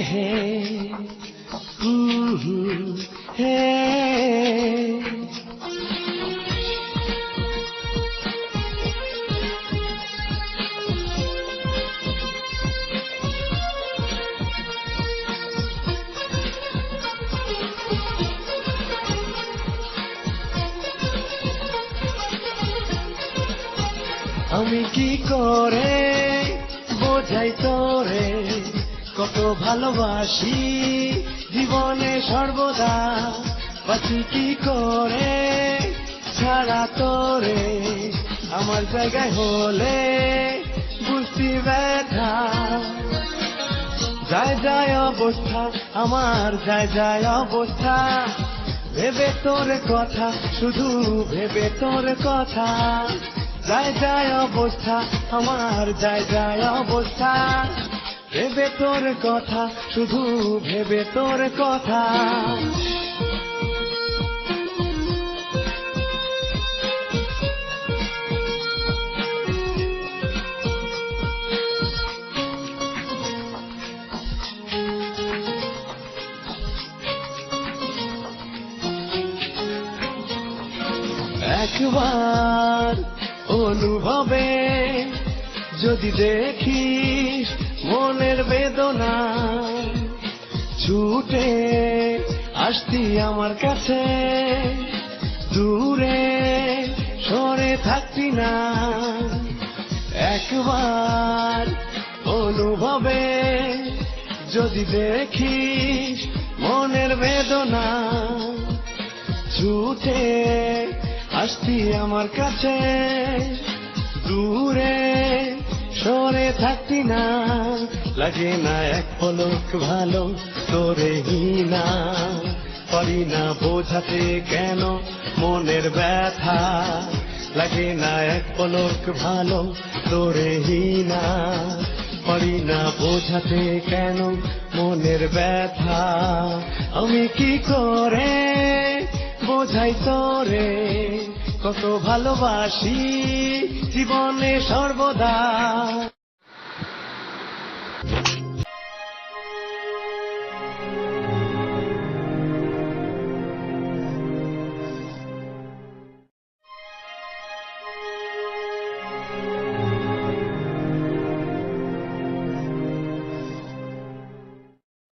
হে হে আমি কি করে বোঝাই তোরে কত ভালোবাসি জীবনে সর্বদা বাঁচি কি করে ছাড়া তোরে আমার জায়গায় হলে বুঝতি ব্যথা যায় যায় অবস্থা আমার যায় যায় অবস্থা ভেবে তোর কথা শুধু ভেবে তোর কথা যায় যায় অবস্থা আমার যায় যায় অবস্থা ভেবে তোর কথা শুধু ভেবে তোর কথা একবার অনুভবে যদি দেখিস মনের বেদনা ছুটে আসতি আমার কাছে দূরে সরে থাকতি না একবার অনুভবে যদি দেখিস মনের বেদনা ছুটে আসতি আমার কাছে দূরে সরে থাকতি না লাগে না এক পলক ভালো তোরে হিনা পারি না বোঝাতে কেন মনের ব্যথা লাগে না এক পলক ভালো তোরে হিনা পারি না বোঝাতে কেন মনের ব্যথা আমি কি করে বোঝাই তোরে কত ভালোবাসি জীবনে সর্বদা